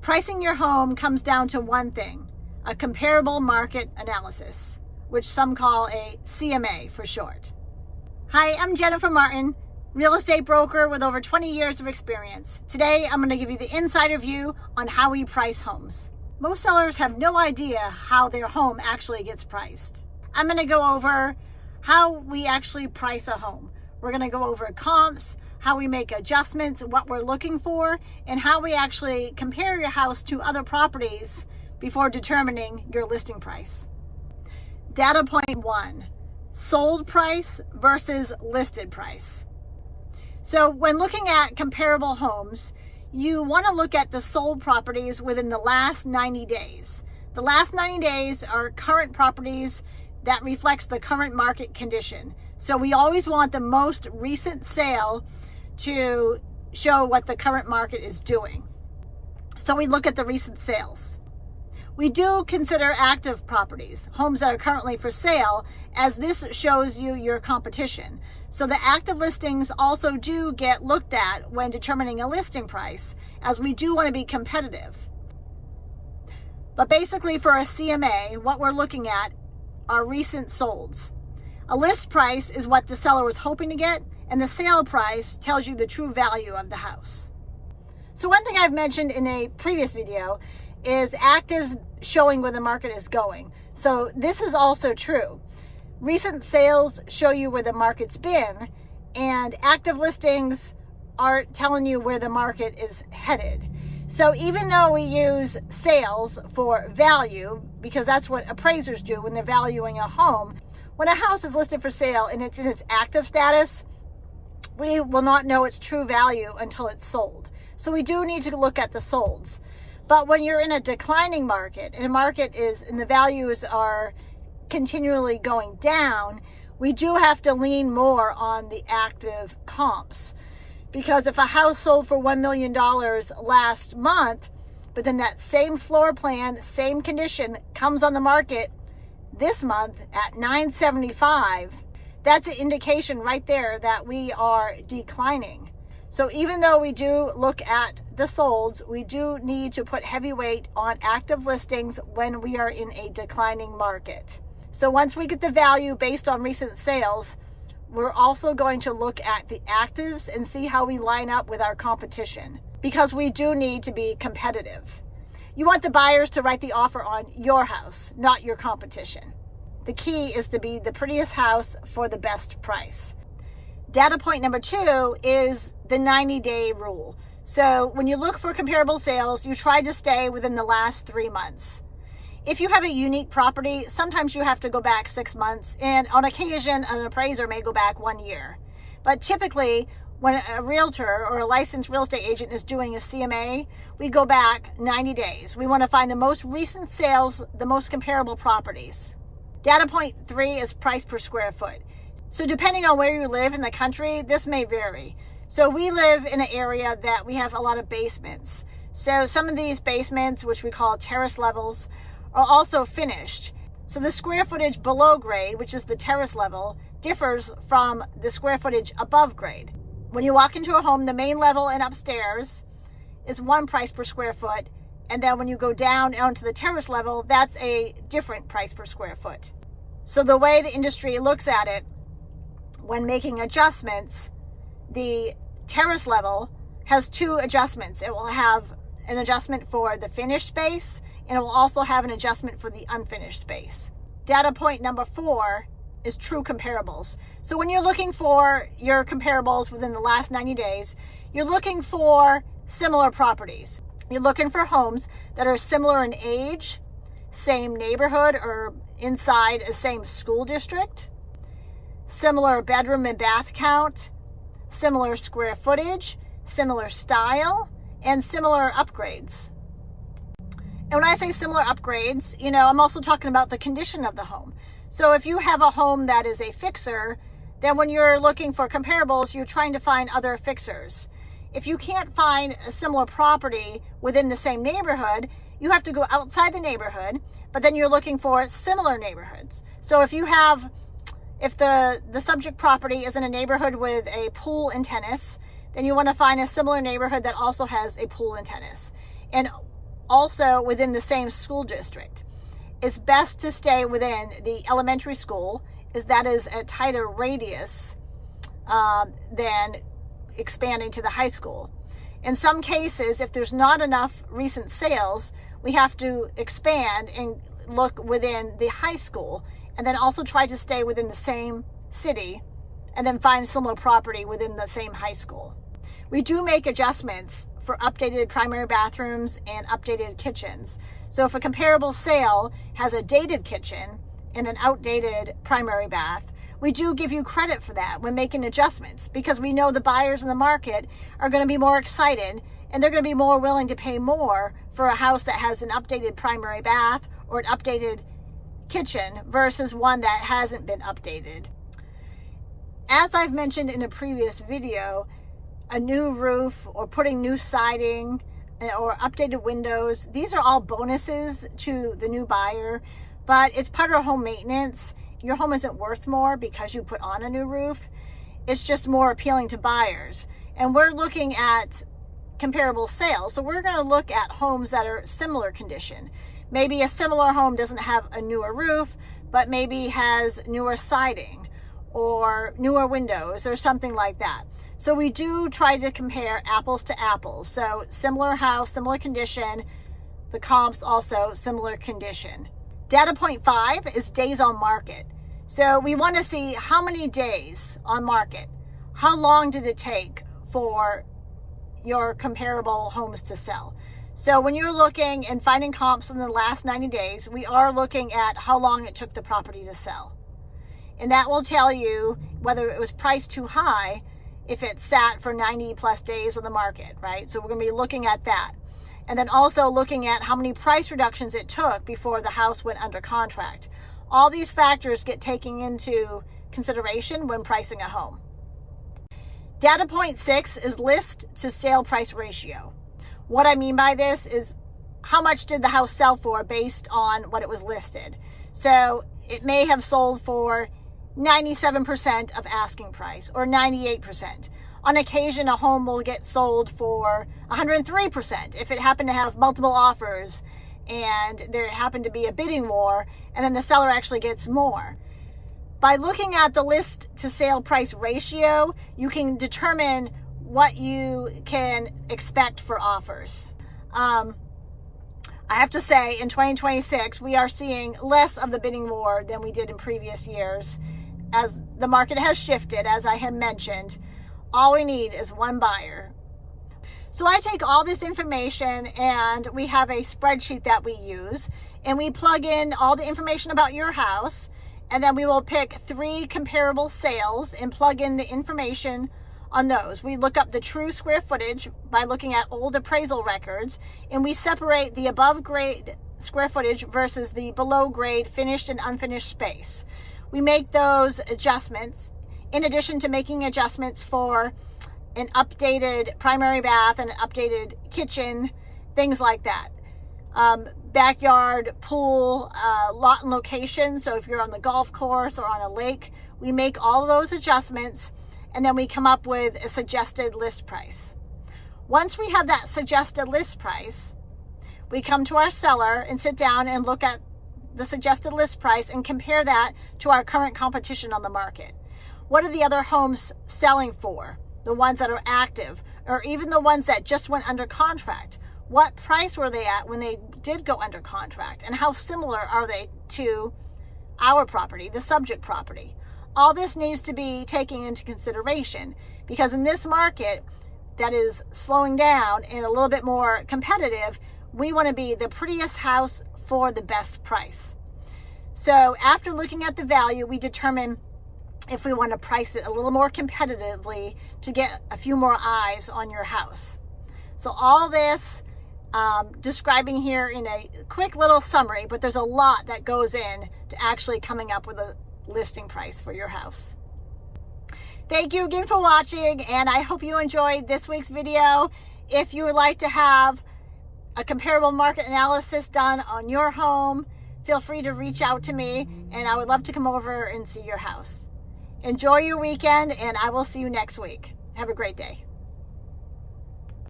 Pricing your home comes down to one thing, a comparable market analysis, which some call a CMA for short. Hi, I'm Jennifer Martin, real estate broker with over 20 years of experience. Today, I'm going to give you the insider view on how we price homes. Most sellers have no idea how their home actually gets priced. I'm going to go over how we actually price a home. We're going to go over comps, how we make adjustments, what we're looking for, and how we actually compare your house to other properties before determining your listing price. Data point 1, sold price versus listed price. So when looking at comparable homes, you want to look at the sold properties within the last 90 days. The last 90 days are current properties that reflects the current market condition. So we always want the most recent sale to show what the current market is doing. So we look at the recent sales. We do consider active properties, homes that are currently for sale, as this shows you your competition. So the active listings also do get looked at when determining a listing price, as we do want to be competitive. But basically for a CMA, what we're looking at are recent solds. A list price is what the seller was hoping to get, and the sale price tells you the true value of the house. So one thing I've mentioned in a previous video is actives showing where the market is going. So this is also true. Recent sales show you where the market's been, and active listings are telling you where the market is headed. So even though we use sales for value, because that's what appraisers do when they're valuing a home, when a house is listed for sale and it's in its active status, we will not know its true value until it's sold. So we do need to look at the solds. But when you're in a declining market, and the values are continually going down, we do have to lean more on the active comps. Because if a house sold for $1 million last month, but then that same floor plan, same condition comes on the market this month at $975, that's an indication right there that we are declining. So even though we do look at the solds, we do need to put heavy weight on active listings when we are in a declining market. So once we get the value based on recent sales, we're also going to look at the actives and see how we line up with our competition, because we do need to be competitive. You want the buyers to write the offer on your house, not your competition. The key is to be the prettiest house for the best price. Data point number 2 is the 90-day rule. So when you look for comparable sales, you try to stay within the last 3 months. If you have a unique property, sometimes you have to go back 6 months, and on occasion, an appraiser may go back 1 year. But typically, when a realtor or a licensed real estate agent is doing a CMA, we go back 90 days. We want to find the most recent sales, the most comparable properties. Data point 3 is price per square foot. So depending on where you live in the country, this may vary. So we live in an area that we have a lot of basements. So some of these basements, which we call terrace levels, are also finished. So the square footage below grade, which is the terrace level, differs from the square footage above grade. When you walk into a home, the main level and upstairs is one price per square foot. And then when you go down onto the terrace level, that's a different price per square foot. So the way the industry looks at it, when making adjustments, the terrace level has 2 adjustments. It will have an adjustment for the finished space, and it will also have an adjustment for the unfinished space. Data point number 4 is true comparables. So when you're looking for your comparables within the last 90 days, you're looking for similar properties. You're looking for homes that are similar in age, same neighborhood or inside a same school district, similar bedroom and bath count, similar square footage, similar style, and similar upgrades. And when I say similar upgrades, I'm also talking about the condition of the home. So if you have a home that is a fixer, then when you're looking for comparables, you're trying to find other fixers. If you can't find a similar property within the same neighborhood, you have to go outside the neighborhood, but then you're looking for similar neighborhoods. So if the subject property is in a neighborhood with a pool and tennis, then you want to find a similar neighborhood that also has a pool and tennis. And also within the same school district. It's best to stay within the elementary school, as that is a tighter radius than expanding to the high school. In some cases, if there's not enough recent sales, we have to expand and look within the high school, and then also try to stay within the same city, and then find similar property within the same high school. We do make adjustments for updated primary bathrooms and updated kitchens. So if a comparable sale has a dated kitchen and an outdated primary bath, we do give you credit for that when making adjustments, because we know the buyers in the market are going to be more excited and they're going to be more willing to pay more for a house that has an updated primary bath or an updated kitchen versus one that hasn't been updated. As I've mentioned in a previous video, a new roof or putting new siding or updated windows, these are all bonuses to the new buyer, but it's part of home maintenance. Your home isn't worth more because you put on a new roof. It's just more appealing to buyers. And we're looking at comparable sales. So we're going to look at homes that are similar condition. Maybe a similar home doesn't have a newer roof, but maybe has newer siding or newer windows or something like that. So we do try to compare apples to apples. So similar house, similar condition, the comps also similar condition. Data point 5 is days on market. So we want to see how many days on market. How long did it take for your comparable homes to sell? So when you're looking and finding comps in the last 90 days, we are looking at how long it took the property to sell. And that will tell you whether it was priced too high if it sat for 90 plus days on the market, right? So we're going to be looking at that. And then also looking at how many price reductions it took before the house went under contract. All these factors get taken into consideration when pricing a home. Data point 6 is list to sale price ratio. What I mean by this is how much did the house sell for based on what it was listed. So it may have sold for 97% of asking price or 98%. On occasion, a home will get sold for 103% if it happened to have multiple offers and there happened to be a bidding war, and then the seller actually gets more. By looking at the list to sale price ratio, you can determine what you can expect for offers. I have to say, in 2026, we are seeing less of the bidding war than we did in previous years. As the market has shifted, as I had mentioned, all we need is one buyer. So I take all this information and we have a spreadsheet that we use, and we plug in all the information about your house, and then we will pick 3 comparable sales and plug in the information on those. We look up the true square footage by looking at old appraisal records, and we separate the above grade square footage versus the below grade finished and unfinished space. We make those adjustments in addition to making adjustments for an updated primary bath and an updated kitchen, things like that. Backyard, pool, lot and location. So if you're on the golf course or on a lake, we make all of those adjustments, and then we come up with a suggested list price. Once we have that suggested list price, we come to our seller and sit down and look at the suggested list price and compare that to our current competition on the market. What are the other homes selling for? The ones that are active, or even the ones that just went under contract. What price were they at when they did go under contract? And how similar are they to our property, the subject property? All this needs to be taken into consideration, because in this market that is slowing down and a little bit more competitive, we want to be the prettiest house for the best price. So after looking at the value, we determine if we want to price it a little more competitively to get a few more eyes on your house. So all this describing here in a quick little summary, but there's a lot that goes in to actually coming up with a listing price for your house. Thank you again for watching, and I hope you enjoyed this week's video. If you would like to have a comparable market analysis done on your home, feel free to reach out to me, and I would love to come over and see your house. Enjoy your weekend, and I will see you next week. Have a great day.